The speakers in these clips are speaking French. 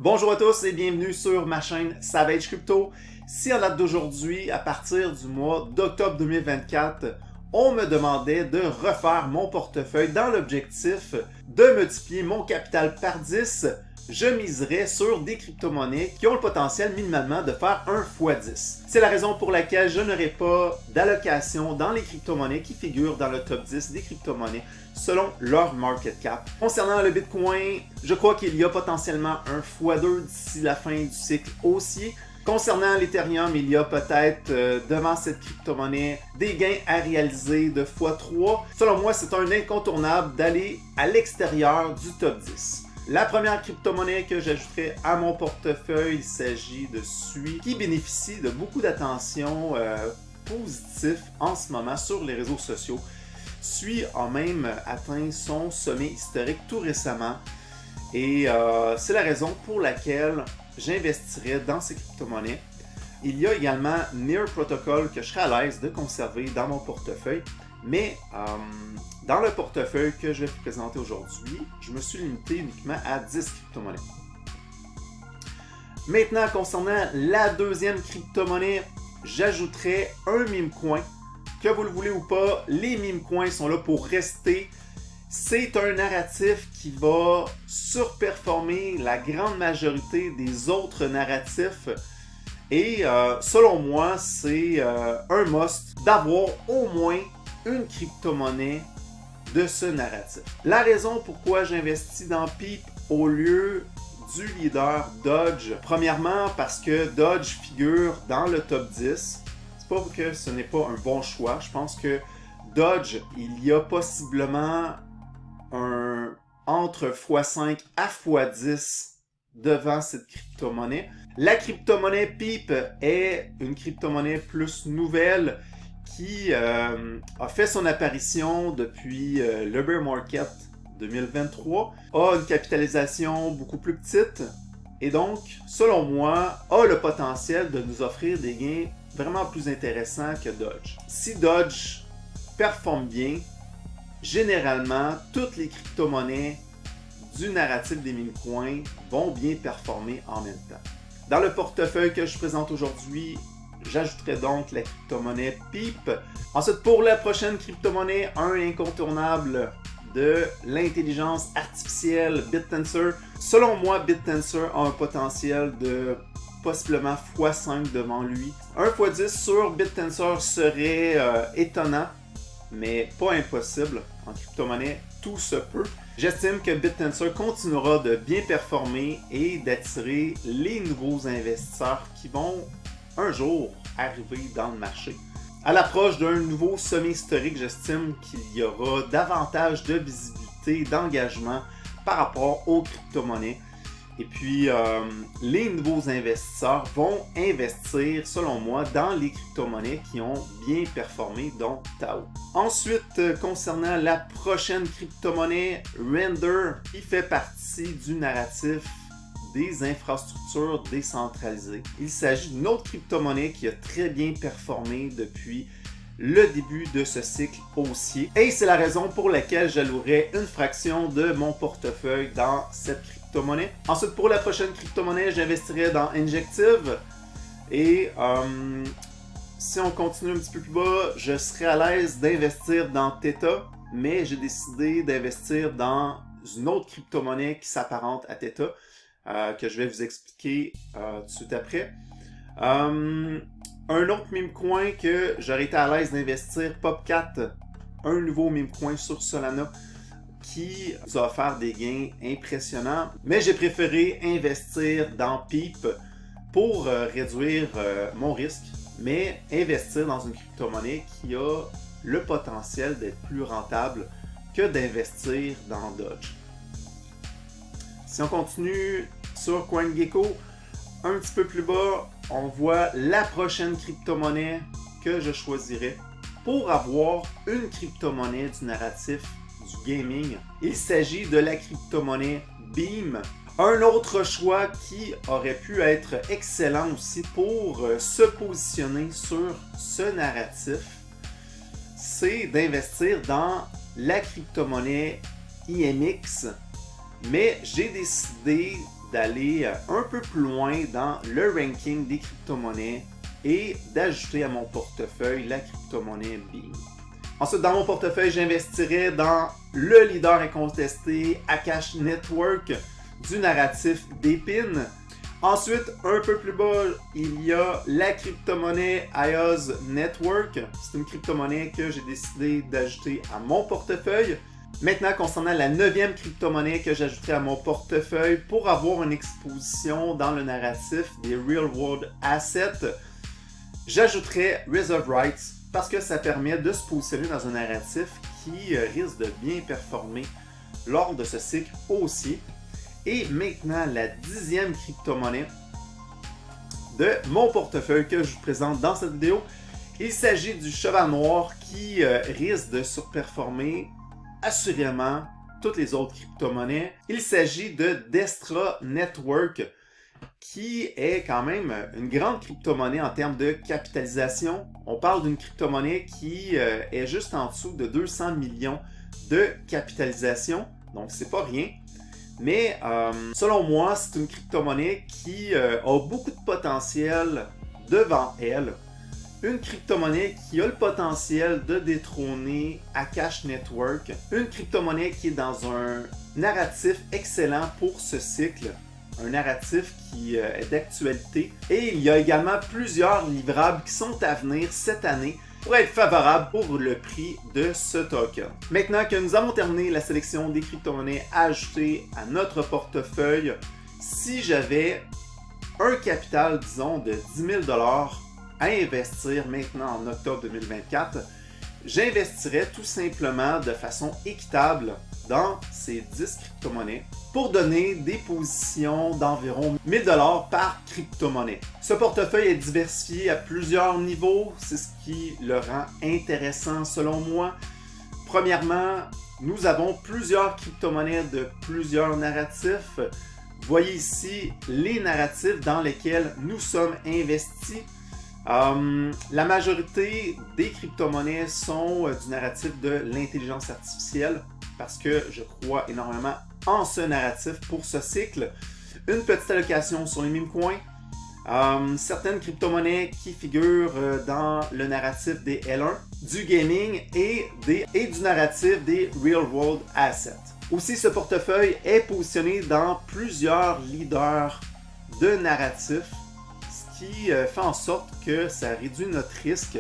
Bonjour à tous et bienvenue sur ma chaîne Savage Crypto. Si en date d'aujourd'hui, à partir du mois d'octobre 2024, on me demandait de refaire mon portefeuille dans l'objectif de multiplier mon capital par 10, je miserais sur des crypto-monnaies qui ont le potentiel minimalement de faire 1 x 10. C'est la raison pour laquelle je n'aurai pas d'allocation dans les crypto-monnaies qui figurent dans le top 10 des crypto-monnaies selon leur market cap. Concernant le Bitcoin, je crois qu'il y a potentiellement 1 x 2 d'ici la fin du cycle haussier. Concernant l'Ethereum, il y a peut-être devant cette crypto-monnaie des gains à réaliser de x3. Selon moi, c'est un incontournable d'aller à l'extérieur du top 10. La première crypto-monnaie que j'ajouterai à mon portefeuille, il s'agit de SUI, qui bénéficie de beaucoup d'attention positive en ce moment sur les réseaux sociaux. SUI a même atteint son sommet historique tout récemment et c'est la raison pour laquelle j'investirai dans ces crypto-monnaies. Il y a également Near Protocol que je serai à l'aise de conserver dans mon portefeuille, mais dans le portefeuille que je vais vous présenter aujourd'hui, je me suis limité uniquement à 10 crypto-monnaies. Maintenant, concernant la deuxième crypto-monnaie, j'ajouterai un meme coin. Que vous le voulez ou pas, les meme coins sont là pour rester. C'est un narratif qui va surperformer la grande majorité des autres narratifs. Et selon moi, c'est un must d'avoir au moins une crypto-monnaie de ce narratif. La raison pourquoi j'investis dans Peep au lieu du leader Dodge, premièrement parce que Dodge figure dans le top 10. C'est pas que ce n'est pas un bon choix. Je pense que Dodge, il y a possiblement un entre x5 à x10 devant cette crypto-monnaie. La crypto-monnaie Peep est une crypto-monnaie plus nouvelle qui a fait son apparition depuis le bear market 2023, a une capitalisation beaucoup plus petite et donc, selon moi, a le potentiel de nous offrir des gains vraiment plus intéressants que Dodge. Si Dodge performe bien, généralement, toutes les crypto-monnaies du narratif des meme coins vont bien performer en même temps. Dans le portefeuille que je présente aujourd'hui, j'ajouterai donc la crypto-monnaie Peep. Ensuite, pour la prochaine crypto-monnaie, un incontournable de l'intelligence artificielle, BitTensor. Selon moi, BitTensor a un potentiel de possiblement x5 devant lui. 1 x 10 sur BitTensor serait étonnant, mais pas impossible. En crypto-monnaie, tout se peut. J'estime que BitTensor continuera de bien performer et d'attirer les nouveaux investisseurs qui vont un jour arriver dans le marché. À l'approche d'un nouveau sommet historique, j'estime qu'il y aura davantage de visibilité, d'engagement par rapport aux crypto-monnaies. Et puis, les nouveaux investisseurs vont investir, selon moi, dans les crypto-monnaies qui ont bien performé, dont Tao. Ensuite, concernant la prochaine crypto-monnaie, Render, qui fait partie du narratif des infrastructures décentralisées. Il s'agit d'une autre crypto-monnaie qui a très bien performé depuis le début de ce cycle haussier. Et c'est la raison pour laquelle j'allouerai une fraction de mon portefeuille dans cette crypto-monnaie. Ensuite, pour la prochaine crypto-monnaie, j'investirai dans Injective. Et si on continue un petit peu plus bas, je serai à l'aise d'investir dans Theta, mais j'ai décidé d'investir dans une autre crypto-monnaie qui s'apparente à Theta. Que je vais vous expliquer tout de suite après. Un autre meme coin que j'aurais été à l'aise d'investir, Popcat, un nouveau meme coin sur Solana qui nous a offert des gains impressionnants, mais j'ai préféré investir dans Peep pour réduire mon risque, mais investir dans une crypto-monnaie qui a le potentiel d'être plus rentable que d'investir dans Dodge. Si on continue sur CoinGecko, un petit peu plus bas, on voit la prochaine crypto-monnaie que je choisirai pour avoir une crypto-monnaie du narratif du gaming. Il s'agit de la crypto-monnaie Beam. Un autre choix qui aurait pu être excellent aussi pour se positionner sur ce narratif, c'est d'investir dans la crypto-monnaie IMX. Mais j'ai décidé d'aller un peu plus loin dans le ranking des crypto-monnaies et d'ajouter à mon portefeuille la crypto-monnaie Beam. Ensuite, dans mon portefeuille, j'investirai dans le leader incontesté Akash Network du narratif d'Epin. Ensuite, un peu plus bas, il y a la crypto-monnaie IOS Network. C'est une crypto-monnaie que j'ai décidé d'ajouter à mon portefeuille. Maintenant, concernant la 9e crypto-monnaie que j'ajouterai à mon portefeuille pour avoir une exposition dans le narratif des Real World Assets, j'ajouterai Reserve Rights parce que ça permet de se positionner dans un narratif qui risque de bien performer lors de ce cycle haussier. Et maintenant, la 10e crypto-monnaie de mon portefeuille que je vous présente dans cette vidéo. Il s'agit du cheval noir qui risque de surperformer assurément toutes les autres crypto-monnaies. Il s'agit de Destra Network qui est quand même une grande crypto-monnaie en termes de capitalisation. On parle d'une crypto-monnaie qui est juste en dessous de 200 millions de capitalisation, donc c'est pas rien. Mais selon moi, c'est une crypto-monnaie qui a beaucoup de potentiel devant elle. Une crypto-monnaie qui a le potentiel de détrôner Akash Network. Une crypto-monnaie qui est dans un narratif excellent pour ce cycle. Un narratif qui est d'actualité. Et il y a également plusieurs livrables qui sont à venir cette année pour être favorables pour le prix de ce token. Maintenant que nous avons terminé la sélection des crypto-monnaies à ajouter à notre portefeuille, si j'avais un capital, disons, de 10 000 $ à investir maintenant en octobre 2024, j'investirais tout simplement de façon équitable dans ces 10 crypto-monnaies pour donner des positions d'environ 1000 $ par crypto-monnaie. Ce portefeuille est diversifié à plusieurs niveaux, c'est ce qui le rend intéressant selon moi. Premièrement, nous avons plusieurs crypto-monnaies de plusieurs narratifs. Vous voyez ici les narratifs dans lesquels nous sommes investis. La majorité des crypto-monnaies sont du narratif de l'intelligence artificielle parce que je crois énormément en ce narratif pour ce cycle. Une petite allocation sur les meme coins. Certaines crypto-monnaies qui figurent dans le narratif des L1, du gaming et du narratif des Real World Assets. Aussi, ce portefeuille est positionné dans plusieurs leaders de narratifs, ce qui fait en sorte que ça réduit notre risque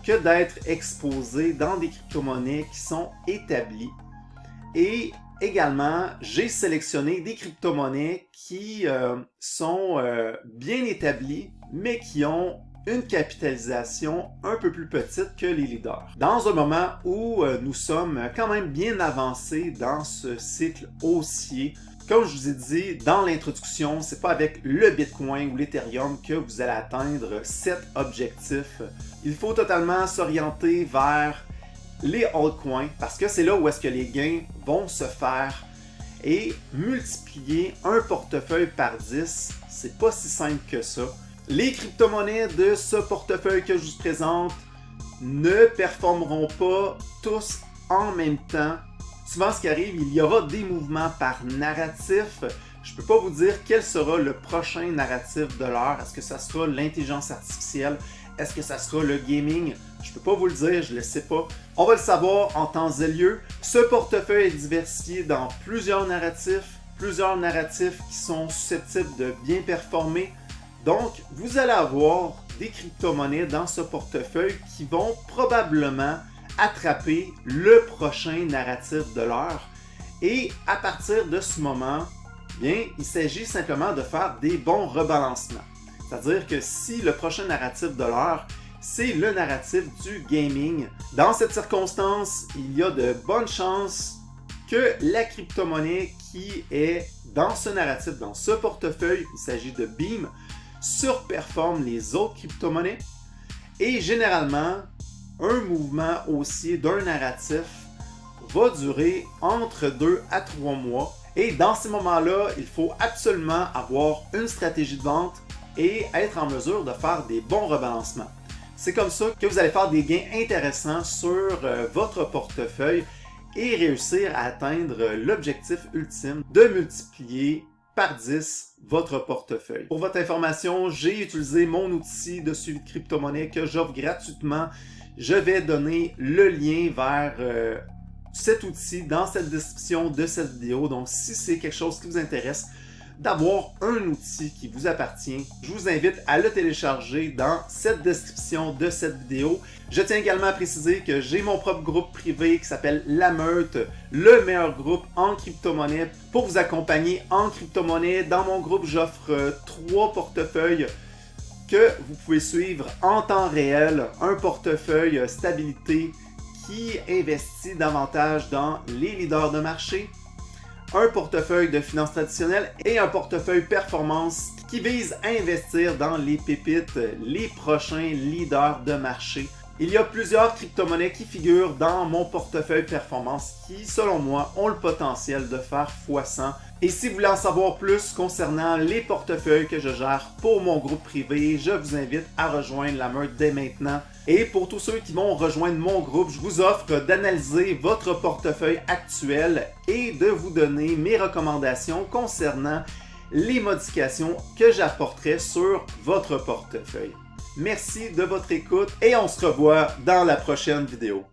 que d'être exposé dans des crypto-monnaies qui sont établies. Et également, j'ai sélectionné des crypto-monnaies qui sont bien établies, mais qui ont une capitalisation un peu plus petite que les leaders. Dans un moment où nous sommes quand même bien avancés dans ce cycle haussier, comme je vous ai dit dans l'introduction, c'est pas avec le Bitcoin ou l'Ethereum que vous allez atteindre cet objectif. Il faut totalement s'orienter vers les altcoins parce que c'est là où est-ce que les gains vont se faire et multiplier un portefeuille par 10, c'est pas si simple que ça. Les crypto-monnaies de ce portefeuille que je vous présente ne performeront pas tous en même temps. Souvent, ce qui arrive, il y aura des mouvements par narratif. Je ne peux pas vous dire quel sera le prochain narratif de l'heure. Est-ce que ça sera l'intelligence artificielle? Est-ce que ça sera le gaming? Je ne peux pas vous le dire, je ne le sais pas. On va le savoir en temps et lieu. Ce portefeuille est diversifié dans plusieurs narratifs qui sont susceptibles de bien performer. Donc, vous allez avoir des crypto-monnaies dans ce portefeuille qui vont probablement attraper le prochain narratif de l'heure. Et à partir de ce moment, bien, il s'agit simplement de faire des bons rebalancements. C'est-à-dire que si le prochain narratif de l'heure, c'est le narratif du gaming, dans cette circonstance, il y a de bonnes chances que la crypto-monnaie qui est dans ce narratif, dans ce portefeuille, il s'agit de Beam, surperforme les autres crypto-monnaies. Et généralement, un mouvement haussier d'un narratif va durer entre 2 à 3 mois. Et dans ces moments-là, il faut absolument avoir une stratégie de vente et être en mesure de faire des bons rebalancements. C'est comme ça que vous allez faire des gains intéressants sur votre portefeuille et réussir à atteindre l'objectif ultime de multiplier par 10 votre portefeuille. Pour votre information, j'ai utilisé mon outil de suivi de crypto-monnaie que j'offre gratuitement. Je vais donner le lien vers cet outil dans cette description de cette vidéo. Donc, si c'est quelque chose qui vous intéresse, d'avoir un outil qui vous appartient, je vous invite à le télécharger dans cette description de cette vidéo. Je tiens également à préciser que j'ai mon propre groupe privé qui s'appelle La Meute, le meilleur groupe en crypto-monnaie pour vous accompagner en crypto-monnaie. Dans mon groupe, j'offre 3 portefeuilles que vous pouvez suivre en temps réel. Un portefeuille stabilité qui investit davantage dans les leaders de marché, un portefeuille de finances traditionnelles et un portefeuille performance qui vise à investir dans les pépites, les prochains leaders de marché. Il y a plusieurs crypto-monnaies qui figurent dans mon portefeuille performance qui, selon moi, ont le potentiel de faire x100. Et si vous voulez en savoir plus concernant les portefeuilles que je gère pour mon groupe privé, je vous invite à rejoindre la meute dès maintenant. Et pour tous ceux qui vont rejoindre mon groupe, je vous offre d'analyser votre portefeuille actuel et de vous donner mes recommandations concernant les modifications que j'apporterai sur votre portefeuille. Merci de votre écoute et on se revoit dans la prochaine vidéo.